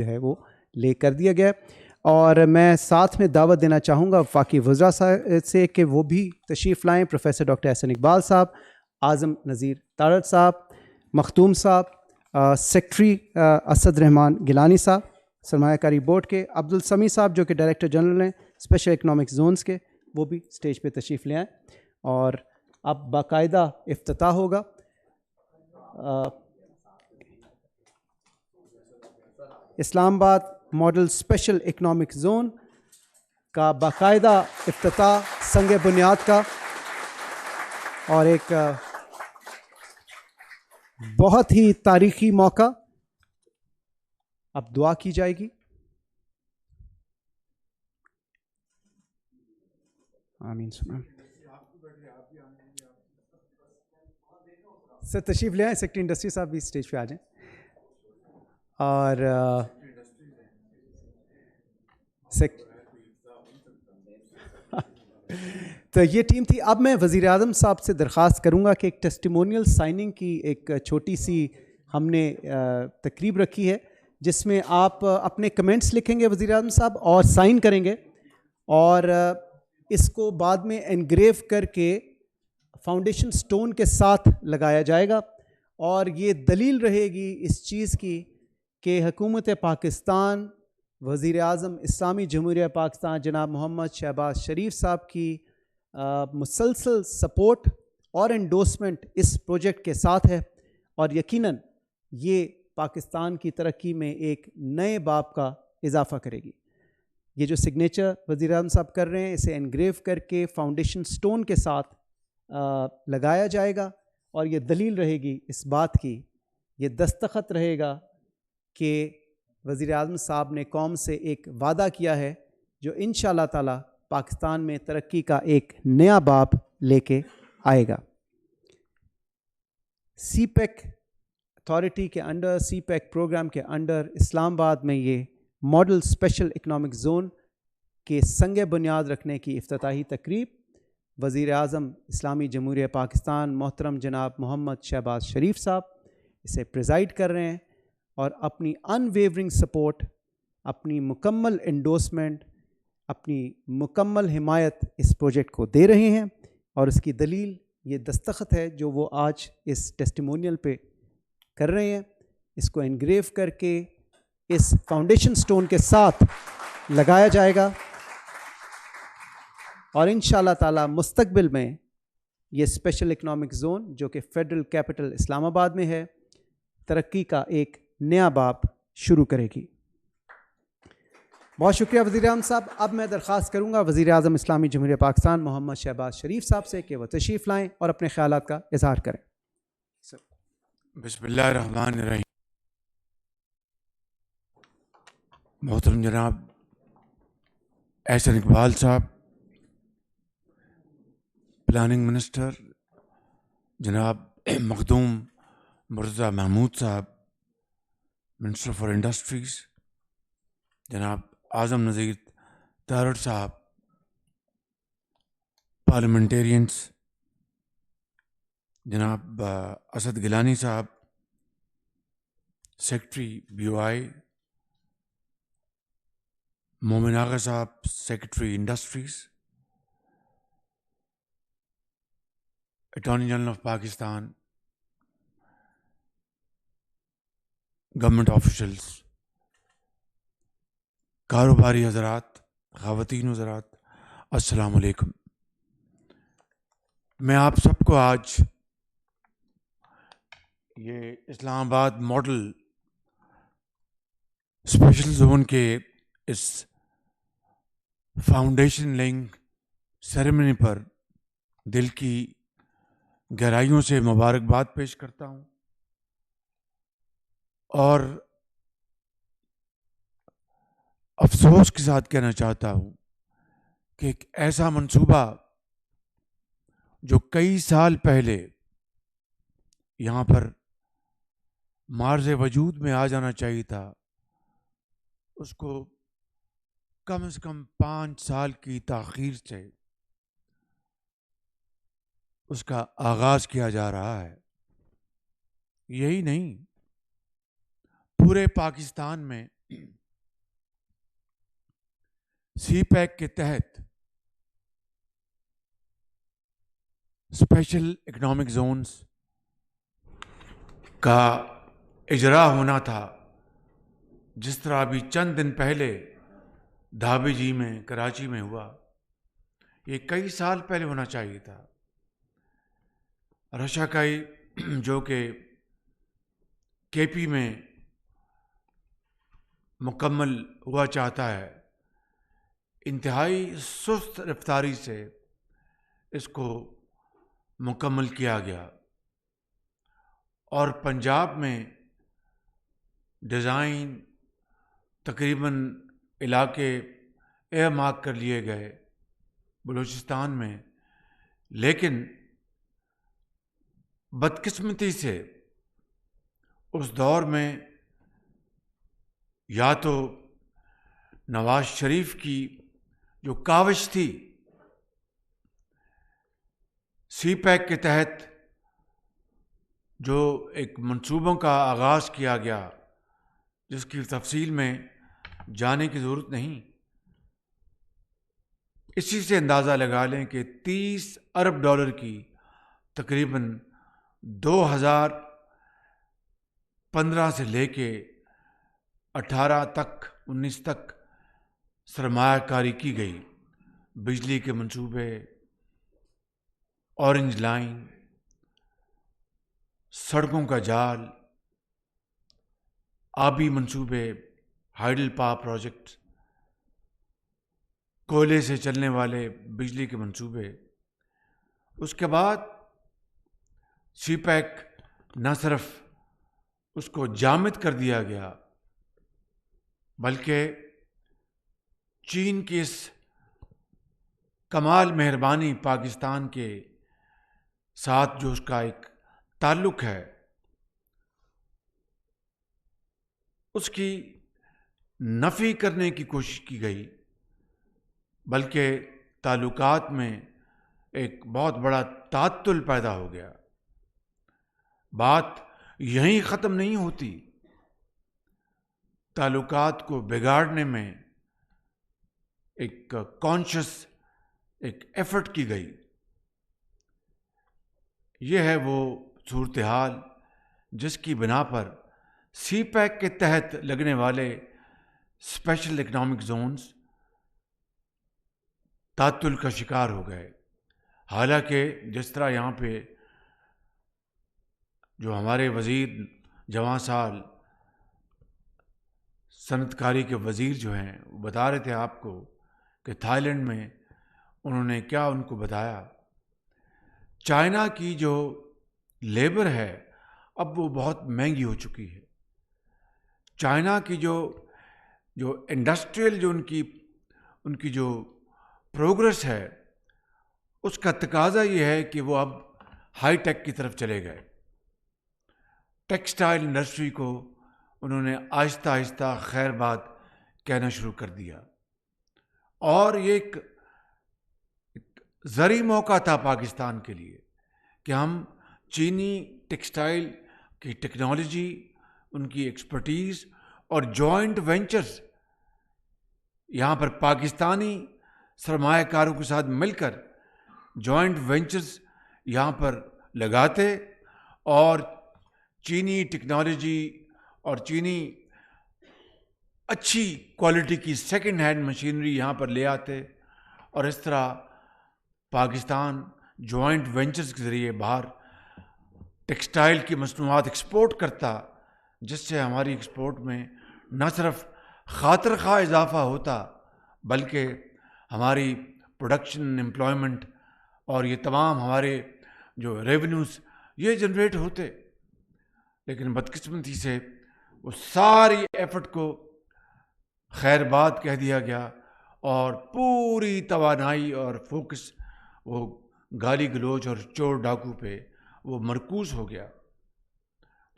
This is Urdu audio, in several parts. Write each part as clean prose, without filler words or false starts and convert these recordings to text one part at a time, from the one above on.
جو ہے وہ لے کر دیا گیا. اور میں ساتھ میں دعوت دینا چاہوں گا وفاقی وزراء سے کہ وہ بھی تشریف لائیں. پروفیسر ڈاکٹر احسن اقبال صاحب، اعظم نذیر تارڑ صاحب، مختوم صاحب، سیکٹری اسد رحمان گیلانی صاحب سرمایہ کاری بورڈ کے، عبدالسمیع صاحب جو کہ ڈائریکٹر جنرل ہیں اسپیشل اکنامک زونز کے، وہ بھی اسٹیج پہ تشریف لے آئیں. اور اب باقاعدہ افتتاح ہوگا. اسلام آباد ماڈل اسپیشل اکنامک زون کا باقاعدہ افتتاح سنگ بنیاد کا، اور ایک بہت ہی تاریخی موقع. اب دعا کی جائے گی. آمین سبحان. سر تشریف لے آئیں، سیکٹری انڈسٹری صاحب بھی اسٹیج پہ آ جائیں. اور تو یہ ٹیم تھی. اب میں وزیر اعظم صاحب سے درخواست کروں گا کہ ایک ٹیسٹیمونیل سائننگ کی ایک چھوٹی سی ہم نے تقریب رکھی ہے، جس میں آپ اپنے کمنٹس لکھیں گے وزیر اعظم صاحب اور سائن کریں گے، اور اس کو بعد میں انگریو کر کے فاؤنڈیشن سٹون کے ساتھ لگایا جائے گا. اور یہ دلیل رہے گی اس چیز کی کہ حکومت پاکستان، وزیر اعظم اسلامی جمہوریہ پاکستان جناب محمد شہباز شریف صاحب کی مسلسل سپورٹ اور انڈورسمنٹ اس پروجیکٹ کے ساتھ ہے. اور یقیناً یہ پاکستان کی ترقی میں ایک نئے باب کا اضافہ کرے گی. یہ جو سگنیچر وزیر اعظم صاحب کر رہے ہیں، اسے انگریو کر کے فاؤنڈیشن سٹون کے ساتھ لگایا جائے گا، اور یہ دلیل رہے گی اس بات کی، یہ دستخط رہے گا کہ وزیر اعظم صاحب نے قوم سے ایک وعدہ کیا ہے جو انشاءاللہ تعالی پاکستان میں ترقی کا ایک نیا باب لے کے آئے گا. سی پیک اتھارٹی کے انڈر، سی پیک پروگرام کے انڈر اسلام آباد میں یہ ماڈل اسپیشل اکنامک زون کے سنگ بنیاد رکھنے کی افتتاحی تقریب وزیر اعظم اسلامی جمہوریہ پاکستان محترم جناب محمد شہباز شریف صاحب اسے پریزائڈ کر رہے ہیں، اور اپنی ان ویورنگ سپورٹ، اپنی مکمل انڈورسمنٹ، اپنی مکمل حمایت اس پروجیکٹ کو دے رہے ہیں. اور اس کی دلیل یہ دستخط ہے جو وہ آج اس ٹیسٹیمونیل پہ کر رہے ہیں. اس کو انگریو کر کے اس فاؤنڈیشن سٹون کے ساتھ لگایا جائے گا، اور انشاءاللہ تعالی مستقبل میں یہ اسپیشل اکنامک زون جو کہ فیڈرل کیپٹل اسلام آباد میں ہے، ترقی کا ایک نیا باب شروع کرے گی. بہت شکریہ وزیر اعظم صاحب. اب میں درخواست کروں گا وزیر اعظم اسلامی جمہوریہ پاکستان محمد شہباز شریف صاحب سے کہ وہ تشریف لائیں اور اپنے خیالات کا اظہار کریں. بسم اللہ الرحمن الرحیم. محترم جناب احسن اقبال صاحب، پلاننگ منسٹر جناب مخدوم مرتضیٰ محمود صاحب، منسٹر فار انڈسٹریز جناب اعظم نذیر تارڑ صاحب، پارلیمنٹیرینس جناب اسد گیلانی صاحب، سیکٹری بی او آئی مومن آغا صاحب، secretary industries, attorney general of Pakistan, government officials, کاروباری حضرات، خواتین حضرات، السلام علیکم. میں آپ سب کو آج یہ اسلام آباد ماڈل اسپیشل زون کے اس فاؤنڈیشن لیئنگ سیریمنی پر دل کی گہرائیوں سے مبارکباد پیش کرتا ہوں، اور افسوس کے ساتھ کہنا چاہتا ہوں کہ ایک ایسا منصوبہ جو کئی سال پہلے یہاں پر معرض وجود میں آ جانا چاہیے تھا، اس کو کم از کم 5 سال کی تاخیر سے اس کا آغاز کیا جا رہا ہے. یہی نہیں، پورے پاکستان میں سی پیک کے تحت اسپیشل اکنامک زونز کا اجرا ہونا تھا، جس طرح ابھی چند دن پہلے دھابی جی میں کراچی میں ہوا. یہ کئی سال پہلے ہونا چاہیے تھا. رشاکائی جو کہ کے پی میں مکمل ہوا چاہتا ہے، انتہائی سست رفتاری سے اس کو مکمل کیا گیا، اور پنجاب میں ڈیزائن تقریباً علاقے اے مارک کر لیے گئے بلوچستان میں. لیکن بدقسمتی سے اس دور میں یا تو نواز شریف کی جو کاوش تھی سی پیک کے تحت جو ایک منصوبوں کا آغاز کیا گیا، جس کی تفصیل میں جانے کی ضرورت نہیں، اسی سے اندازہ لگا لیں کہ 30 ارب ڈالر کی تقریباً 2015 سے لے کے 18 تک 19 تک سرمایہ کاری کی گئی. بجلی کے منصوبے، اورنج لائن، سڑکوں کا جال، آبی منصوبے، ہائیڈل پاور پروجیکٹ، کوئلے سے چلنے والے بجلی کے منصوبے. اس کے بعد سی پیک نہ صرف اس کو جامد کر دیا گیا، بلکہ چین کی اس کمال مہربانی پاکستان کے ساتھ جو اس کا ایک تعلق ہے، اس کی نفی کرنے کی کوشش کی گئی، بلکہ تعلقات میں ایک بہت بڑا تعطل پیدا ہو گیا. بات یہیں ختم نہیں ہوتی، تعلقات کو بگاڑنے میں ایک کانشس ایک ایفرٹ کی گئی. یہ ہے وہ صورتحال جس کی بنا پر سی پیک کے تحت لگنے والے اسپیشل اکنامک زونز تعطل کا شکار ہو گئے. حالانکہ جس طرح یہاں پہ جو ہمارے وزیر جواں سال صنعت کاری کے وزیر جو ہیں وہ بتا رہے تھے آپ کو کہ تھائی لینڈ میں انہوں نے کیا ان کو بتایا، چائنا کی جو لیبر ہے اب وہ بہت مہنگی ہو چکی ہے. چائنا کی جو انڈسٹریل جو ان کی جو پروگرس ہے، اس کا تقاضا یہ ہے کہ وہ اب ہائی ٹیک کی طرف چلے گئے. ٹیکسٹائل انڈسٹری کو انہوں نے آہستہ آہستہ خیر بات کہنا شروع کر دیا، اور یہ ایک زرعی موقع تھا پاکستان کے لیے کہ ہم چینی ٹیکسٹائل کی ٹیکنالوجی، ان کی ایکسپرٹیز اور جوائنٹ وینچرز یہاں پر پاکستانی سرمایہ کاروں کے ساتھ مل کر جوائنٹ وینچرز یہاں پر لگاتے اور چینی ٹیکنالوجی اور چینی اچھی کوالٹی کی سیکنڈ ہینڈ مشینری یہاں پر لے آتے، اور اس طرح پاکستان جوائنٹ وینچرز کے ذریعے باہر ٹیکسٹائل کی مصنوعات ایکسپورٹ کرتا، جس سے ہماری ایکسپورٹ میں نہ صرف خاطر خواہ اضافہ ہوتا بلکہ ہماری پروڈکشن، امپلائمنٹ اور یہ تمام ہمارے جو ریونیوز یہ جنریٹ ہوتے. لیکن بدقسمتی سے وہ ساری ایفرٹ کو خیر بات کہہ دیا گیا، اور پوری توانائی اور فوکس وہ گالی گلوچ اور چور ڈاکو پہ وہ مرکوز ہو گیا.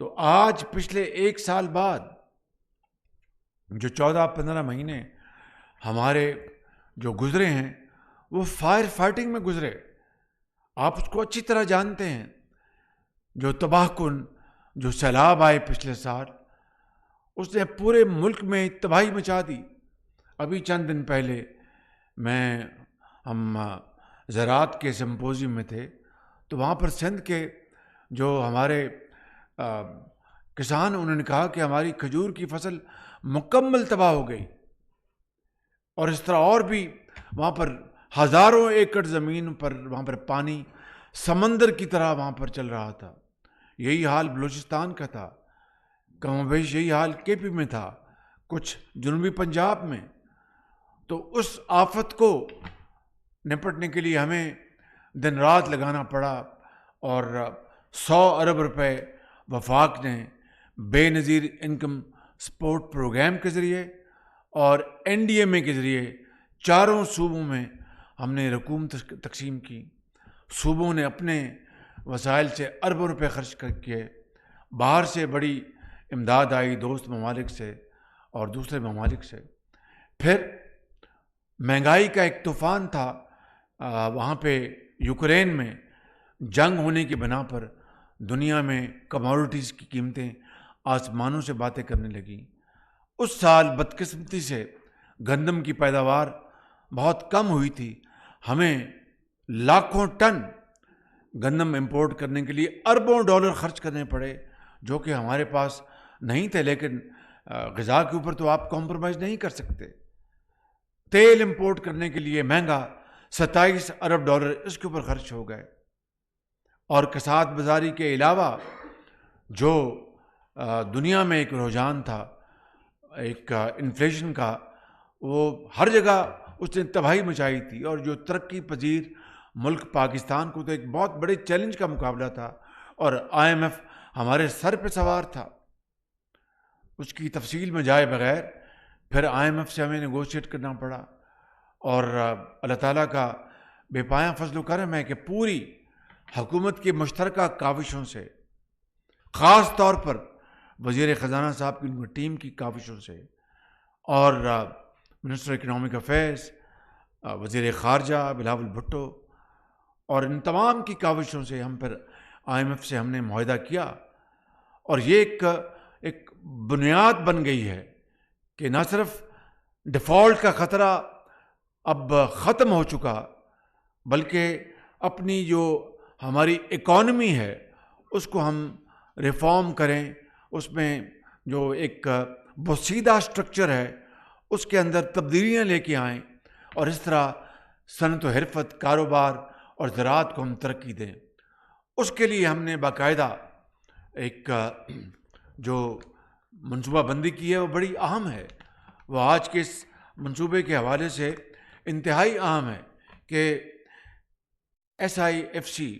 تو آج پچھلے 1 سال بعد جو 14-15 مہینے ہمارے جو گزرے ہیں وہ فائر فائٹنگ میں گزرے. آپ اس کو اچھی طرح جانتے ہیں. جو تباہ کن جو سیلاب آئے پچھلے سال، اس نے پورے ملک میں تباہی مچا دی. ابھی چند دن پہلے ہم زراعت کے سمپوزیم میں تھے، تو وہاں پر سندھ کے جو ہمارے کسان، انہوں نے کہا کہ ہماری کھجور کی فصل مکمل تباہ ہو گئی، اور اس طرح اور بھی وہاں پر ہزاروں ایکڑ زمین پر وہاں پر پانی سمندر کی طرح وہاں پر چل رہا تھا. یہی حال بلوچستان کا تھا، کم و بیش یہی حال کے پی میں تھا، کچھ جنوبی پنجاب میں. تو اس آفت کو نپٹنے کے لیے ہمیں دن رات لگانا پڑا، اور 100 ارب روپے وفاق نے بے نظیر انکم سپورٹ پروگرام کے ذریعے اور NDMA کے ذریعے چاروں صوبوں میں ہم نے رقوم تقسیم کی. صوبوں نے اپنے وسائل سے اربوں روپے خرچ کیے. باہر سے بڑی امداد آئی، دوست ممالک سے اور دوسرے ممالک سے. پھر مہنگائی کا ایک طوفان تھا وہاں پہ یوکرین میں. جنگ ہونے کی بنا پر دنیا میں کموڈٹیز کی قیمتیں آسمانوں سے باتیں کرنے لگیں. اس سال بدقسمتی سے گندم کی پیداوار بہت کم ہوئی تھی. ہمیں لاکھوں ٹن گندم امپورٹ کرنے کے لیے اربوں ڈالر خرچ کرنے پڑے، جو کہ ہمارے پاس نہیں تھے. لیکن غذا کے اوپر تو آپ کمپرومائز نہیں کر سکتے. تیل امپورٹ کرنے کے لیے مہنگا 27 ارب ڈالر اس کے اوپر خرچ ہو گئے. اور کساد بازاری کے علاوہ جو دنیا میں ایک رجحان تھا ایک انفلیشن کا، وہ ہر جگہ اس نے تباہی مچائی تھی. اور جو ترقی پذیر ملک پاکستان کو تو ایک بہت بڑے چیلنج کا مقابلہ تھا، اور IMF ہمارے سر پہ سوار تھا. اس کی تفصیل میں جائے بغیر پھر IMF سے ہمیں نیگوشیٹ کرنا پڑا. اور اللہ تعالیٰ کا بے پایاں فضل و کرم ہے کہ پوری حکومت کی مشترکہ کاوشوں سے، خاص طور پر وزیر خزانہ صاحب کی ٹیم کی کاوشوں سے، اور منسٹر اکنامک افیئرس، وزیر خارجہ بلاول بھٹو، اور ان تمام کی کاوشوں سے ہم پر IMF سے ہم نے معاہدہ کیا. اور یہ ایک بنیاد بن گئی ہے کہ نہ صرف ڈیفالٹ کا خطرہ اب ختم ہو چکا، بلکہ اپنی جو ہماری اکانومی ہے اس کو ہم ریفارم کریں، اس میں جو ایک بوسیدہ سٹرکچر ہے اس کے اندر تبدیلیاں لے کے آئیں، اور اس طرح صنعت و حرفت، کاروبار اور زراعت کو ہم ترقی دیں. اس کے لیے ہم نے باقاعدہ ایک جو منصوبہ بندی کی ہے وہ بڑی اہم ہے. وہ آج کے اس منصوبے کے حوالے سے انتہائی اہم ہے کہ SIFC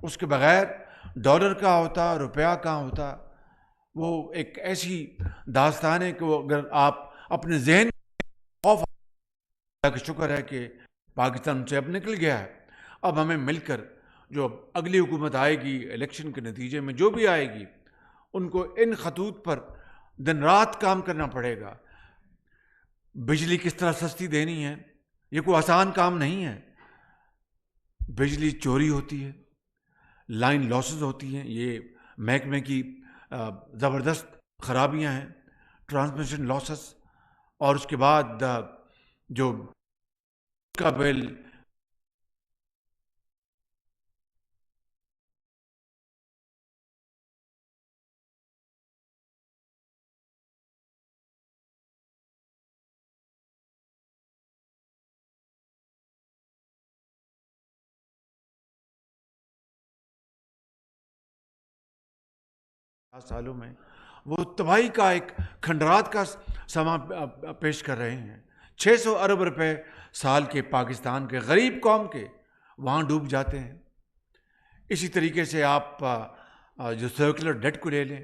اس کے بغیر ڈالر کا ہوتا، روپیہ کا ہوتا. وہ ایک ایسی داستان ہے کہ وہ اگر آپ اپنے ذہن خوف، اللہ کا شکر ہے کہ پاکستان سے اب نکل گیا ہے. اب ہمیں مل کر جو اگلی حکومت آئے گی الیکشن کے نتیجے میں جو بھی آئے گی، ان کو ان خطوط پر دن رات کام کرنا پڑے گا. بجلی کس طرح سستی دینی ہے، یہ کوئی آسان کام نہیں ہے. بجلی چوری ہوتی ہے، لائن لاسز ہوتی ہیں، یہ محکمے کی زبردست خرابیاں ہیں، ٹرانسمیشن لاسز. اور اس کے بعد جو کا بل سالوں میں وہ تباہی کا ایک کھنڈرات کا سما پیش کر رہے ہیں. 600 ارب روپے سال کے پاکستان کے غریب قوم کے وہاں ڈوب جاتے ہیں. اسی طریقے سے آپ جو سرکولر ڈیٹ کو لے لیں،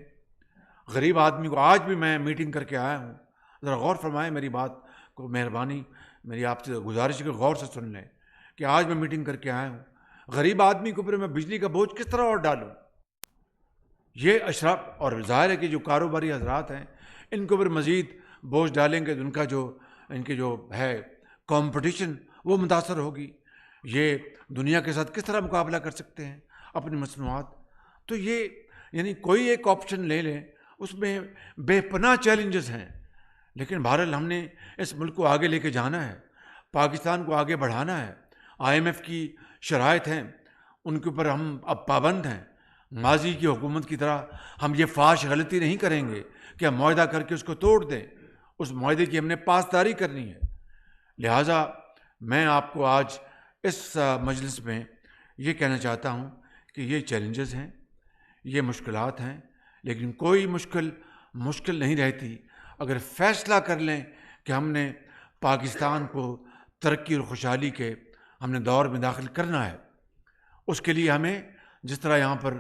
غریب آدمی کو، آج بھی میں میٹنگ کر کے آیا ہوں ذرا غور فرمائیں میری بات کو، مہربانی میری آپ سے گزارش ہے کہ غور سے سن لیں کہ آج میں میٹنگ کر کے آیا ہوں، غریب آدمی کے اوپر میں بجلی کا بوجھ کس طرح اور ڈالوں؟ یہ اشراف اور ظاہر ہے کہ جو کاروباری حضرات ہیں ان کے اوپر مزید بوجھ ڈالیں گے تو ان کی جو ہے کمپٹیشن وہ متاثر ہوگی. یہ دنیا کے ساتھ کس طرح مقابلہ کر سکتے ہیں اپنی مصنوعات؟ تو یہ یعنی کوئی ایک آپشن لے لیں، اس میں بے پناہ چیلنجز ہیں، لیکن بہرحال ہم نے اس ملک کو آگے لے کے جانا ہے، پاکستان کو آگے بڑھانا ہے. IMF کی شرائط ہیں، ان کے اوپر ہم اب پابند ہیں. ماضی کی حکومت کی طرح ہم یہ فاش غلطی نہیں کریں گے کہ ہم معاہدہ کر کے اس کو توڑ دیں. اس معاہدے کی ہم نے پاسداری کرنی ہے. لہٰذا میں آپ کو آج اس مجلس میں یہ کہنا چاہتا ہوں کہ یہ چیلنجز ہیں، یہ مشکلات ہیں، لیکن کوئی مشکل نہیں رہتی اگر فیصلہ کر لیں کہ ہم نے پاکستان کو ترقی اور خوشحالی کے ہم نے دور میں داخل کرنا ہے. اس کے لیے ہمیں جس طرح یہاں پر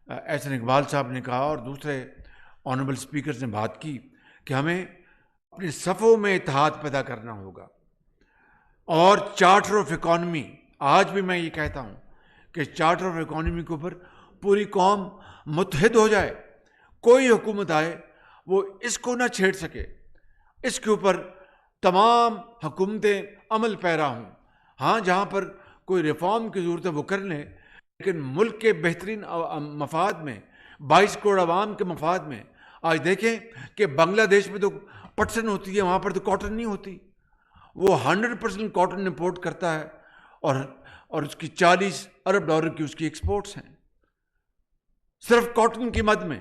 احسن اقبال صاحب نے کہا اور دوسرے آنریبل اسپیکرز نے بات کی کہ ہمیں اپنے صفوں میں اتحاد پیدا کرنا ہوگا. اور چارٹر آف اکانومی، آج بھی میں یہ کہتا ہوں کہ چارٹر آف اکانومی کے اوپر پوری قوم متحد ہو جائے. کوئی حکومت آئے وہ اس کو نہ چھیڑ سکے، اس کے اوپر تمام حکومتیں عمل پیرا ہوں. ہاں جہاں پر کوئی ریفارم کی ضرورت ہے وہ کر لیں، لیکن ملک کے بہترین مفاد میں، 22 کروڑ عوام کے مفاد میں. آج دیکھیں کہ بنگلہ دیش میں تو پٹسن ہوتی ہے، وہاں پر تو کاٹن نہیں ہوتی. وہ 100% کاٹن امپورٹ کرتا ہے اور اس کی $40 ارب کی اس کی ایکسپورٹس ہیں صرف کاٹن کی مد میں.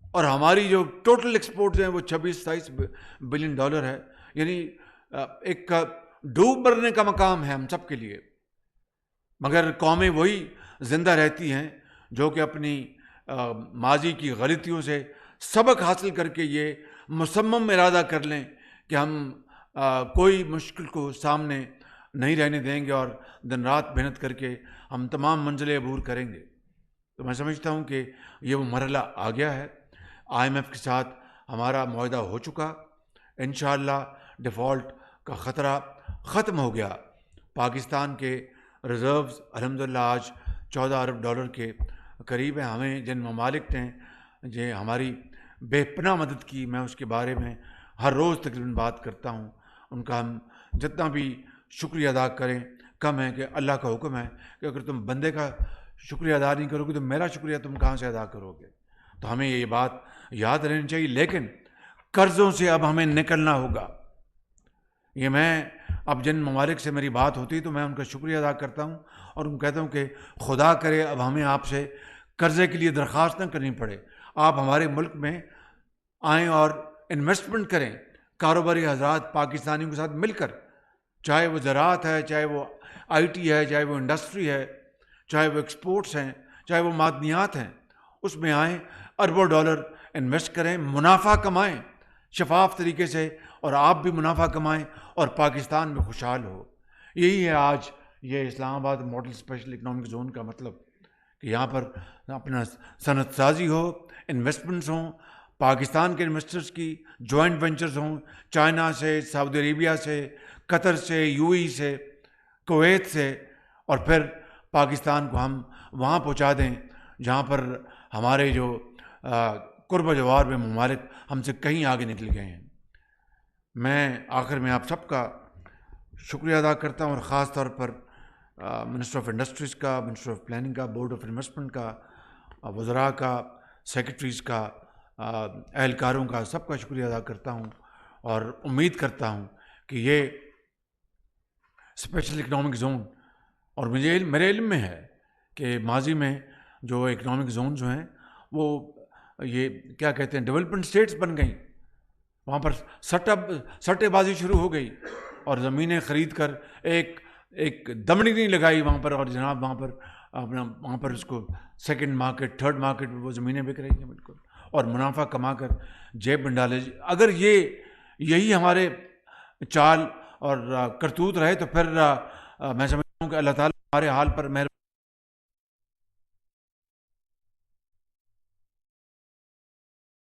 اور ہماری جو ٹوٹل ایکسپورٹس ہیں وہ $26-27 بلین ہے. یعنی ایک ڈوب مرنے کا مقام ہے ہم سب کے لیے. مگر قومیں وہی زندہ رہتی ہیں جو کہ اپنی ماضی کی غلطیوں سے سبق حاصل کر کے یہ مصمم ارادہ کر لیں کہ ہم کوئی مشکل کو سامنے نہیں رہنے دیں گے اور دن رات محنت کر کے ہم تمام منزلیں عبور کریں گے. تو میں سمجھتا ہوں کہ یہ وہ مرحلہ آ گیا ہے. IMF کے ساتھ ہمارا معاہدہ ہو چکا، انشاءاللہ ڈیفالٹ کا خطرہ ختم ہو گیا. پاکستان کے ریزروز الحمدللہ آج $14 ارب کے قریب ہیں. ہمیں جن ممالک نے جو ہماری بے پناہ مدد کی، میں اس کے بارے میں ہر روز تقریباً بات کرتا ہوں. ان کا ہم جتنا بھی شکریہ ادا کریں کم ہے کہ اللہ کا حکم ہے کہ اگر تم بندے کا شکریہ ادا نہیں کرو گے تو میرا شکریہ تم کہاں سے ادا کرو گے. تو ہمیں یہ بات یاد رہنی چاہیے. لیکن قرضوں سے اب ہمیں نکلنا ہوگا. یہ میں اب جن ممالک سے میری بات ہوتی تو میں ان کا شکریہ ادا کرتا ہوں اور ان کو کہتا ہوں کہ خدا کرے اب ہمیں آپ سے قرضے کے لیے درخواست نہ کرنی پڑے. آپ ہمارے ملک میں آئیں اور انویسٹمنٹ کریں. کاروباری حضرات پاکستانیوں کے ساتھ مل کر، چاہے وہ زراعت ہے، چاہے وہ IT ہے، چاہے وہ انڈسٹری ہے، چاہے وہ ایکسپورٹس ہیں، چاہے وہ معدنیات ہیں، اس میں آئیں، اربوں ڈالر انویسٹ کریں، منافع کمائیں شفاف طریقے سے، اور آپ بھی منافع کمائیں اور پاکستان میں خوشحال ہو. یہی ہے آج یہ اسلام آباد ماڈل اسپیشل اکنامک زون کا مطلب، کہ یہاں پر اپنا صنعت سازی ہو، انویسٹمنٹس ہوں، پاکستان کے انویسٹرز کی جوائنٹ وینچرز ہوں، چائنا سے، سعودی عربیہ سے، قطر سے، UAE سے، کویت سے، اور پھر پاکستان کو ہم وہاں پہنچا دیں جہاں پر ہمارے جو قرب و جوار میں ممالک ہم سے کہیں آگے نکل گئے ہیں. میں آخر میں آپ سب کا شکریہ ادا کرتا ہوں، اور خاص طور پر منسٹر آف انڈسٹریز کا، منسٹر آف پلاننگ کا، بورڈ آف انویسٹمنٹ کا، وزراء کا، سیکرٹریز کا، اہلکاروں کا، سب کا شکریہ ادا کرتا ہوں. اور امید کرتا ہوں کہ یہ اسپیشل اکنامک زون، اور میرے علم میں ہے کہ ماضی میں جو اکنامک زون جو ہیں وہ یہ کیا کہتے ہیں ڈیولپمنٹ اسٹیٹس بن گئیں. وہاں پر سٹے بازی شروع ہو گئی اور زمینیں خرید کر ایک دمڑی نہیں لگائی وہاں پر، اور جناب وہاں پر اس کو سیکنڈ مارکیٹ، تھرڈ مارکیٹ میں وہ زمینیں بک رہی ہیں بالکل، اور منافع کما کر جیب میں ڈالے. اگر یہی ہمارے چال اور کرتوت رہے تو پھر میں سمجھتا ہوں کہ اللہ تعالیٰ ہمارے حال پر مہربان